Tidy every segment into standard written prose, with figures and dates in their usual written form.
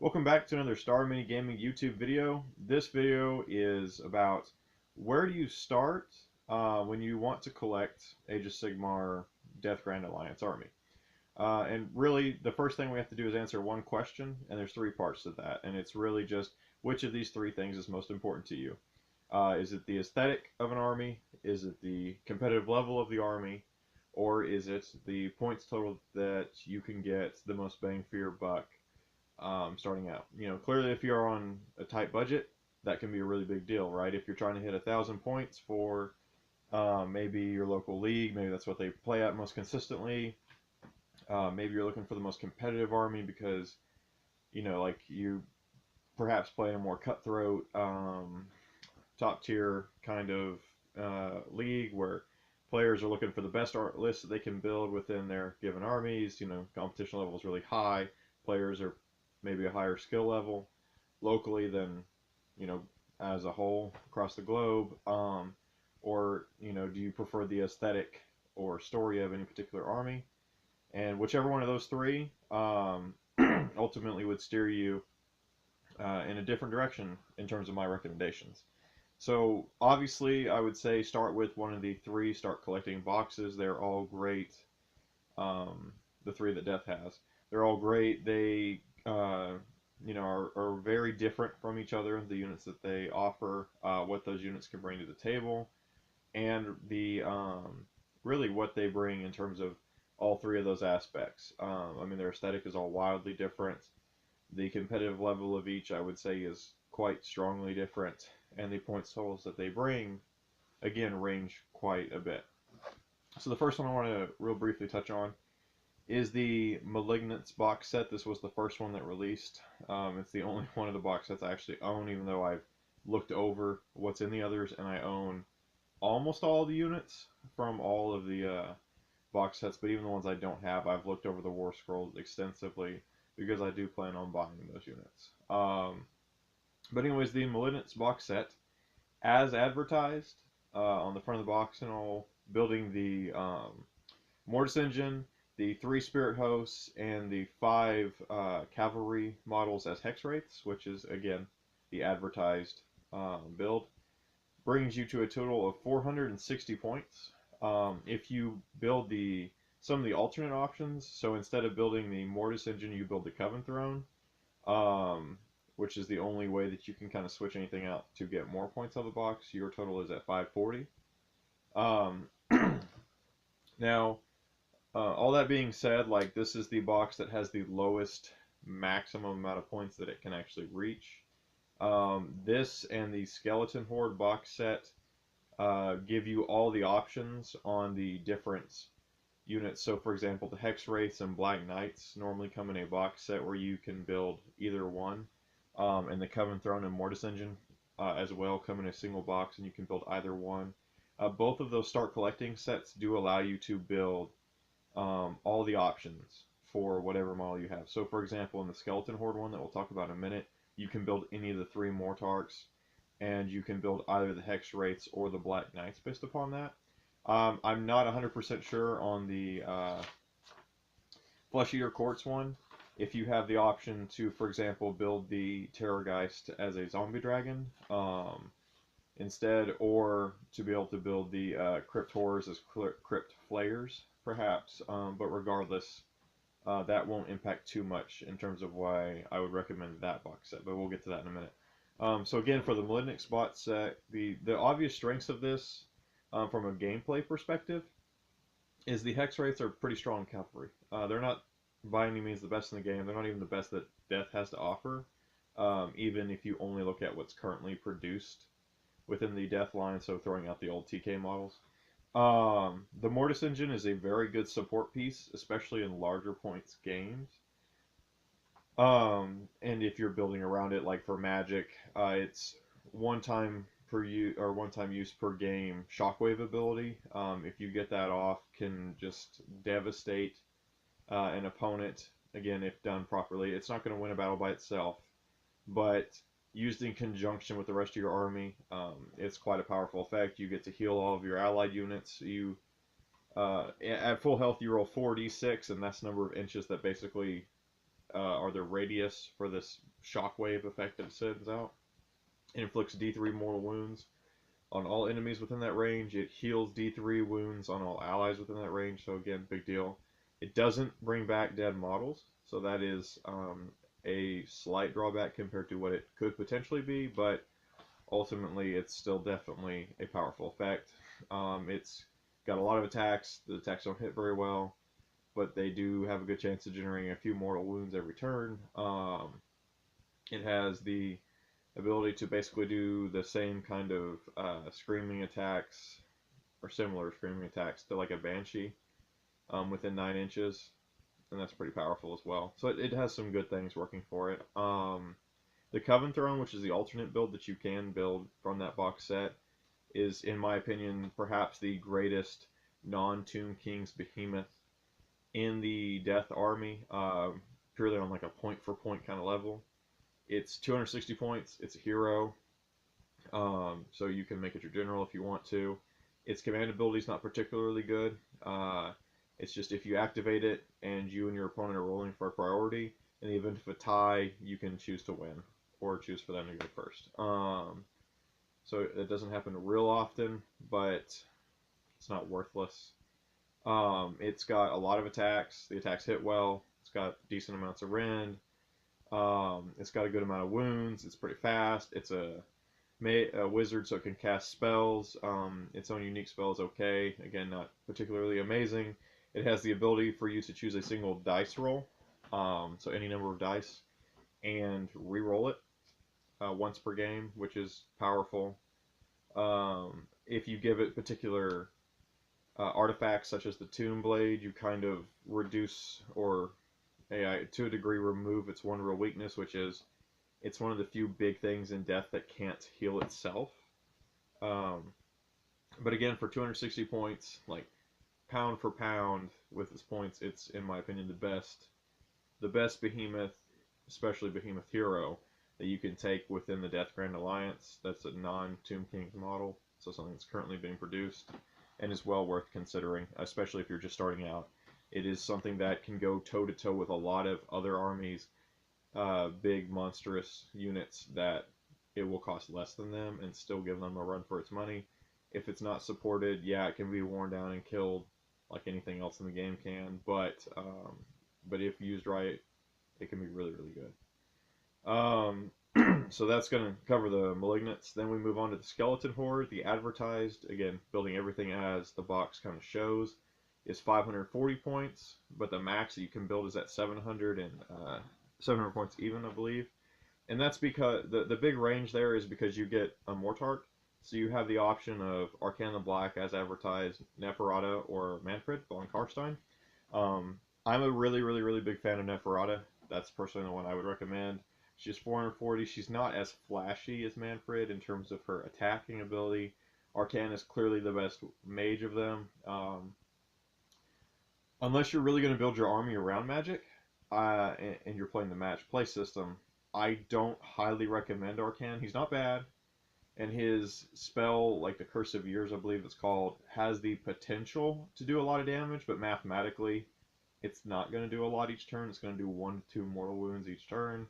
Welcome back to another Star Mini Gaming YouTube video. This video is about where do you start when you want to collect Age of Sigmar Death Grand Alliance army. And really, the first thing we have to do is answer one question, and there's three parts to that. And it's really just which of these three things is most important to you. Is it the aesthetic of an army? Is it the competitive level of the army? Or is it the points total that you can get the most bang for your buck starting out? Clearly, if you're on a tight budget, that can be a really big deal, right? If you're trying to hit 1,000 points for maybe your local league, maybe that's what they play at most consistently. Maybe you're looking for the most competitive army because like you perhaps play in a more cutthroat, top tier kind of league where players are looking for the best art list that they can build within their given armies. Competition level is really high. Players are maybe a higher skill level locally than you know as a whole across the globe. Or do you prefer the aesthetic or story of any particular army? And whichever one of those three ultimately would steer you in a different direction in terms of my recommendations. So obviously, I would say start with one of the three. Start collecting boxes. They're all great. The three that Death has, they're all great. They are very different from each other. The units that they offer, what those units can bring to the table, and the really what they bring in terms of all three of those aspects. I mean, their aesthetic is all wildly different. The competitive level of each, I would say, is quite strongly different, and the points totals that they bring, again, range quite a bit. So the first one I want to real briefly touch on is the Malignant box set. This was the first one that released. It's the only one of the box sets I actually own, even though I've looked over what's in the others, and I own almost all the units from all of the box sets, but even the ones I don't have, I've looked over the War Scrolls extensively because I do plan on buying those units. But anyways, the Malignant box set, as advertised on the front of the box and all, building the Mortis engine, the 3 Spirit Hosts, and the 5 Cavalry models as Hex Wraiths, which is, again, the advertised build, brings you to a total of 460 points. If you build some of the alternate options, so instead of building the Mortis engine, you build the Coven Throne, which is the only way that you can kind of switch anything out to get more points out of the box. Your total is at 540. Now, all that being said, like, this is the box that has the lowest maximum amount of points that it can actually reach. This and the Skeleton Horde box set give you all the options on the different units. So, for example, the Hex Wraiths and Black Knights normally come in a box set where you can build either one. And the Coven Throne and Mortis Engine as well come in a single box, and you can build either one. Both of those start collecting sets do allow you to build all the options for whatever model you have. So, for example, in the Skeleton Horde one that we'll talk about in a minute, you can build any of the 3 Mortarchs, and you can build either the Hex Wraiths or the Black Knights based upon that. I'm not 100% sure on the Flesh Eater Quartz one. If you have the option to, for example, build the Terrorgeist as a zombie dragon instead, or to be able to build the Crypt Horrors as Crypt Flayers, perhaps. But regardless, that won't impact too much in terms of why I would recommend that box set, but we'll get to that in a minute. So again, for the Malignant spot set, the obvious strengths of this from a gameplay perspective is the Hex Wraiths are pretty strong cavalry. They're not by any means the best in the game. They're not even the best that Death has to offer, even if you only look at what's currently produced within the Death line, so throwing out the old TK models. The Mortis engine is a very good support piece, especially in larger points games. And if you're building around it, like for Magic, it's one time use per game shockwave ability. If you get that off, can just devastate an opponent. Again, if done properly, it's not going to win a battle by itself, but used in conjunction with the rest of your army, it's quite a powerful effect. You get to heal all of your allied units. At full health, you roll 4d6, and that's the number of inches that basically or the radius for this shockwave effect that it sends out. It inflicts D3 mortal wounds on all enemies within that range. It heals D3 wounds on all allies within that range, so again, big deal. It doesn't bring back dead models, so that is a slight drawback compared to what it could potentially be, but ultimately it's still definitely a powerful effect. It's got a lot of attacks. The attacks don't hit very well, but they do have a good chance of generating a few mortal wounds every turn. It has the ability to basically do the same kind of screaming attacks, or similar screaming attacks to like a Banshee within 9 inches, and that's pretty powerful as well. So it has some good things working for it. The Coven Throne, which is the alternate build that you can build from that box set, is, in my opinion, perhaps the greatest non-Tomb King's behemoth in the Death Army, purely on like a point-for-point kind of level. It's 260 points. It's a hero, so you can make it your general if you want to. Its command ability is not particularly good. It's just if you activate it and you and your opponent are rolling for a priority, in the event of a tie, you can choose to win or choose for them to go first. So it doesn't happen real often, but it's not worthless. It's got a lot of attacks. The attacks hit well. It's got decent amounts of rend. It's got a good amount of wounds. It's pretty fast. It's a wizard, so it can cast spells. Its own unique spell is okay. Again, not particularly amazing. It has the ability for you to choose a single dice roll, so any number of dice, and re-roll it once per game, which is powerful. If you give it particular artifacts such as the Tomb Blade, you kind of reduce or to a degree remove its one real weakness, which is it's one of the few big things in death that can't heal itself. But again, for 260 points, like pound for pound with its points, it's, in my opinion, the best behemoth, especially behemoth hero, that you can take within the Death Grand Alliance. That's a non-Tomb King's model, so something that's currently being produced and is well worth considering, especially if you're just starting out. It is something that can go toe-to-toe with a lot of other armies, big monstrous units that it will cost less than them and still give them a run for its money. If it's not supported, yeah, it can be worn down and killed like anything else in the game can, but if used right, it can be really, really good. So that's going to cover the Malignants. Then we move on to the Skeleton Horde. The advertised, again, building everything as the box kind of shows, is 540 points, but the max that you can build is at 700 points even, I believe. And that's because the big range there is because you get a Mortarch. So you have the option of Arcane the Black as advertised, Neferata, or Manfred von Karstein. I'm a really, really, really big fan of Neferata. That's personally the one I would recommend. She's 440. She's not as flashy as Manfred in terms of her attacking ability. Arcane is clearly the best mage of them. Unless you're really going to build your army around magic, and you're playing the match play system, I don't highly recommend Arcane. He's not bad, and his spell, like the Curse of Years, I believe it's called, has the potential to do a lot of damage, but mathematically, it's not going to do a lot each turn. It's going to do 1 to 2 mortal wounds each turn.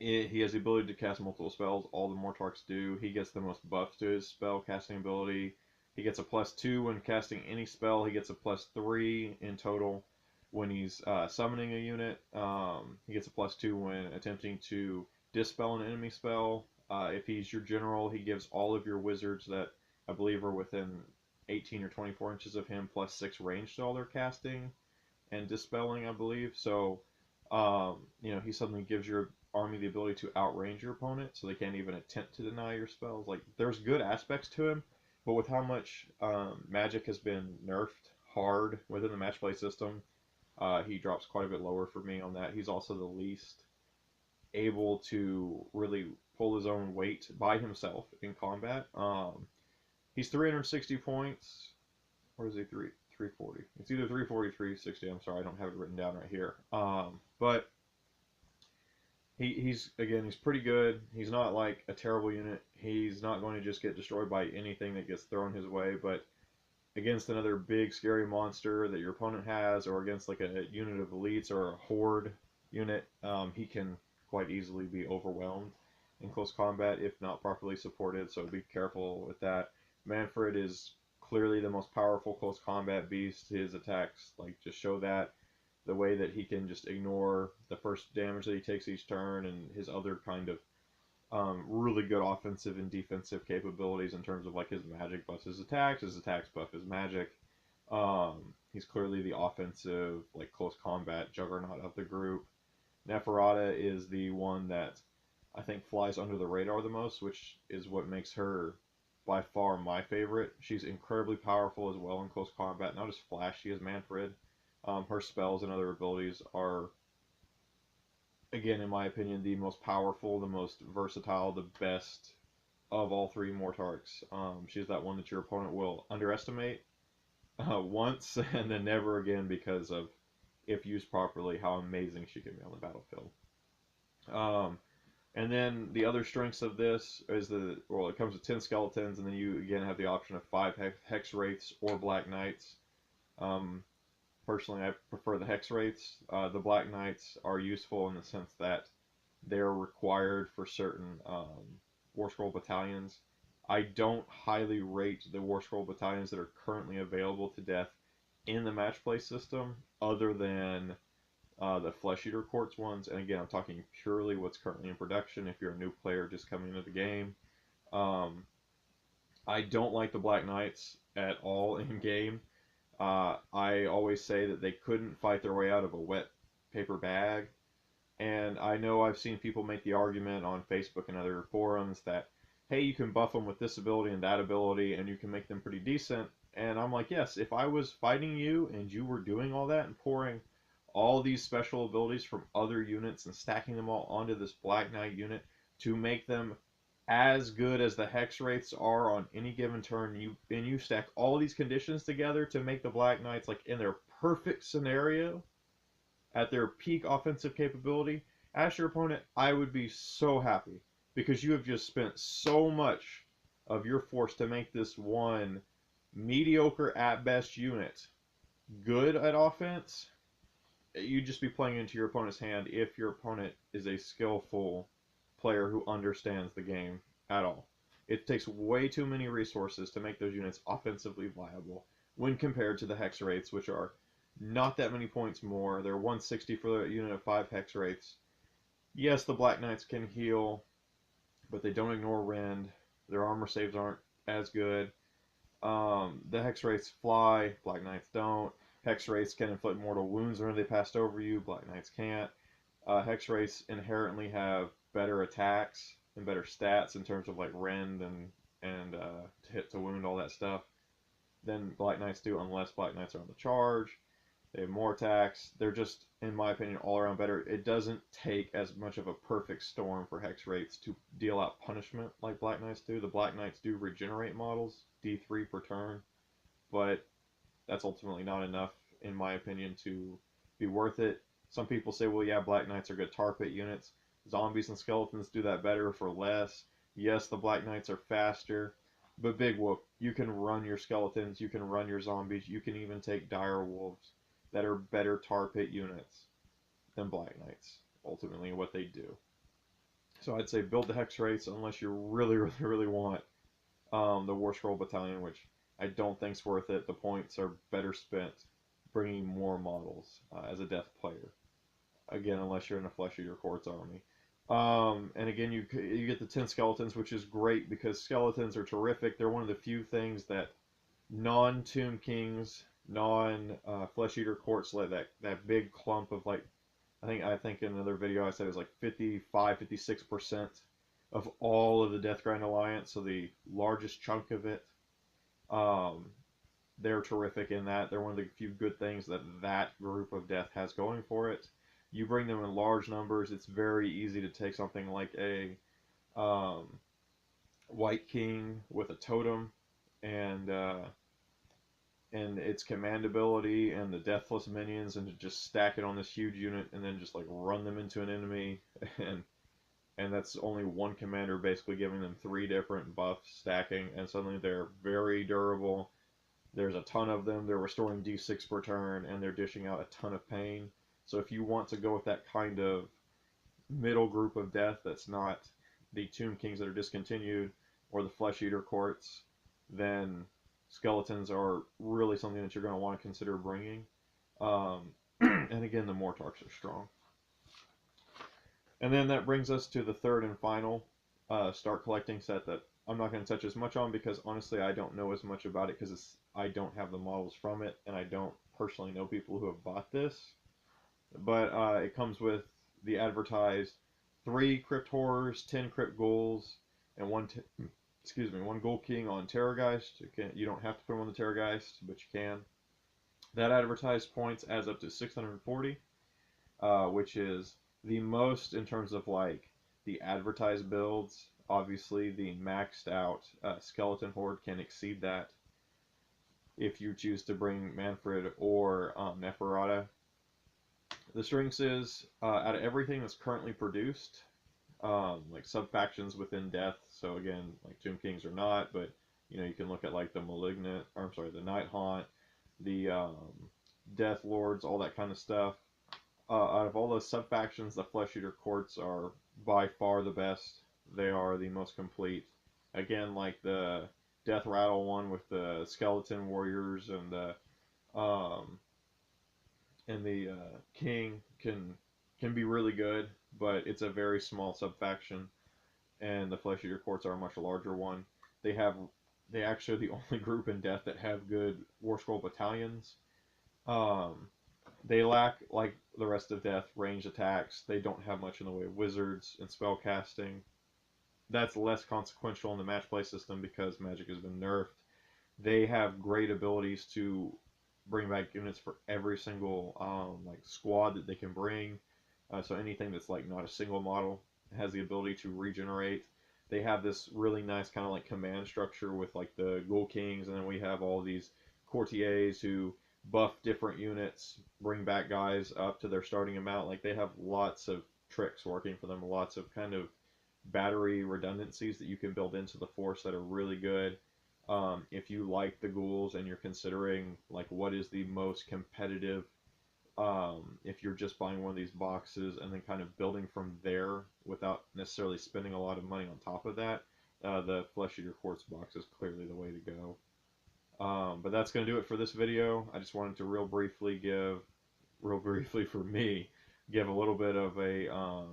He has the ability to cast multiple spells. All the Mortarchs do. He gets the most buffs to his spell casting ability. He gets a +2 when casting any spell. He gets a +3 in total when he's summoning a unit. He gets a +2 when attempting to dispel an enemy spell. If he's your general, he gives all of your wizards that I believe are within 18 or 24 inches of him +6 range to all their casting and dispelling, I believe. So, he suddenly gives your army the ability to outrange your opponent, so they can't even attempt to deny your spells. Like, there's good aspects to him, but with how much magic has been nerfed hard within the match play system, he drops quite a bit lower for me on that. He's also the least able to really pull his own weight by himself in combat. He's 360 points, or is he 340? It's either 340 or 360. I'm sorry, I don't have it written down right here. But he's pretty good. He's not like a terrible unit. He's not going to just get destroyed by anything that gets thrown his way. But against another big scary monster that your opponent has, or against like a unit of elites or a horde unit, he can quite easily be overwhelmed in close combat if not properly supported, so be careful with that. Manfred is clearly the most powerful close combat beast. His attacks like just show that. The way that he can just ignore the first damage that he takes each turn, and his other kind of really good offensive and defensive capabilities in terms of like his magic buffs his attacks buff his magic. He's clearly the offensive, like close combat juggernaut of the group. Neferata is the one that I think flies under the radar the most, which is what makes her by far my favorite. She's incredibly powerful as well in close combat, not as flashy as Manfred. Her spells and other abilities are, again, in my opinion, the most powerful, the most versatile, the best of all three Mortarks. She's that one that your opponent will underestimate once and then never again because of, if used properly, how amazing she can be on the battlefield. And then the other strengths of this is well, it comes with 10 skeletons, and then you again have the option of 5 Hex Wraiths or Black Knights. Personally, I prefer the Hex Wraiths. The Black Knights are useful in the sense that they're required for certain War Scroll battalions. I don't highly rate the War Scroll battalions that are currently available to death in the match play system, other than the Flesh Eater Courts ones. And again, I'm talking purely what's currently in production if you're a new player just coming into the game. I don't like the Black Knights at all in game. I always say that they couldn't fight their way out of a wet paper bag. And I know I've seen people make the argument on Facebook and other forums that, hey, you can buff them with this ability and that ability, and you can make them pretty decent. And I'm like, yes, if I was fighting you and you were doing all that and pouring all these special abilities from other units and stacking them all onto this Black Knight unit to make them as good as the Hex Wraiths are on any given turn, you stack all these conditions together to make the Black Knights like in their perfect scenario, at their peak offensive capability, as your opponent, I would be so happy because you have just spent so much of your force to make this one mediocre at best unit good at offense. You'd just be playing into your opponent's hand if your opponent is a skillful player who understands the game at all. It takes way too many resources to make those units offensively viable when compared to the Hex Wraiths, which are not that many points more. They're 160 for a unit of 5 Hex Wraiths. Yes, the Black Knights can heal, but they don't ignore Rend. Their armor saves aren't as good. The Hex Wraiths fly, Black Knights don't. Hex Wraiths can inflict mortal wounds whenever they passed over you, Black Knights can't. Hex Wraiths inherently have better attacks and better stats in terms of like Rend and to hit to wound, all that stuff, than Black Knights do, unless Black Knights are on the charge. They have more attacks. They're just, in my opinion, all around better. It doesn't take as much of a perfect storm for Hex Wraiths to deal out punishment like Black Knights do. The Black Knights do regenerate models, D3 per turn, but that's ultimately not enough, in my opinion, to be worth it. Some people say, well, yeah, Black Knights are good tar pit units. Zombies and skeletons do that better for less. Yes, the Black Knights are faster, but big whoop. You can run your skeletons, you can run your zombies, you can even take dire wolves that are better tar pit units than Black Knights, ultimately, what they do. So I'd say build the Hex Wraiths unless you really, really, really want the War Scroll Battalion, which I don't think's worth it. The points are better spent bringing more models as a death player. Again, unless you're in a Flesh Eater Courts army. And again, you get the 10 skeletons, which is great because skeletons are terrific. They're one of the few things that non-Tomb Kings, non-Flesh Eater Courts, like that big clump of like, I think in another video I said it was like 55-56% of all of the Deathgrind Alliance, so the largest chunk of it. They're terrific in that. They're one of the few good things that group of death has going for it. You bring them in large numbers, it's very easy to take something like a White King with a totem and its command ability and the deathless minions, and to just stack it on this huge unit and then just like run them into an enemy, and that's only one commander basically giving them 3 different buffs stacking, and suddenly they're very durable. There's a ton of them. They're restoring D6 per turn, and they're dishing out a ton of pain. So if you want to go with that kind of middle group of death that's not the Tomb Kings that are discontinued or the Flesh Eater Courts, then skeletons are really something that you're going to want to consider bringing. And again, the Mortarks are strong. And then that brings us to the third and final start collecting set that I'm not going to touch as much on because honestly I don't know as much about it because I don't have the models from it and I don't personally know people who have bought this. But it comes with the advertised 3 Crypt Horrors, 10 Crypt Ghouls, and one Ghoul King on Terrorgeist. You don't have to put them on the Terrorgeist, but you can. That advertised points adds up to 640, which is the most in terms of like the advertised builds. Obviously, the maxed out Skeleton Horde can exceed that if you choose to bring Manfred or Neferata. The strengths is out of everything that's currently produced, like sub-factions within Death. So again, like Tomb Kings or not, but you can look at like the Malignant, or I'm sorry, the Night Haunt, the Death Lords, all that kind of stuff. Out of all those sub-factions, the Flesh Eater Courts are by far the best. They are the most complete. Again, like the Death Rattle one with the Skeleton Warriors and the King can be really good, but it's a very small sub-faction, and the Flesh Eater Courts are a much larger one. They actually are the only group in Death that have good War Scroll battalions. They lack, like the rest of Death, ranged attacks. They don't have much in the way of wizards and spell casting. That's less consequential in the match play system because magic has been nerfed. They have great abilities to bring back units for every single like squad that they can bring. So anything that's like not a single model has the ability to regenerate. They have this really nice kind of like command structure with like the Ghoul Kings, and then we have all these courtiers who buff different units, bring back guys up to their starting amount. Like they have lots of tricks working for them, lots of kind of battery redundancies that you can build into the force that are really good. If you like the ghouls and you're considering like what is the most competitive, if you're just buying one of these boxes and then kind of building from there without necessarily spending a lot of money on top of that, the Flesh Eater Quartz box is clearly the way to go. But that's going to do it for this video. I just wanted to real briefly for me, give a little bit of a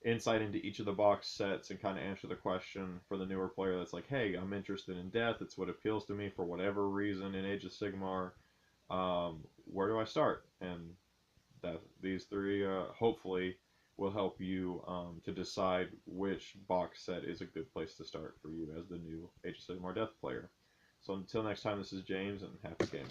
insight into each of the box sets and kind of answer the question for the newer player that's like, hey, I'm interested in Death. It's what appeals to me for whatever reason in Age of Sigmar. Where do I start? And these three hopefully will help you to decide which box set is a good place to start for you as the new Age of Sigmar Death player. So until next time, this is James, and happy gaming.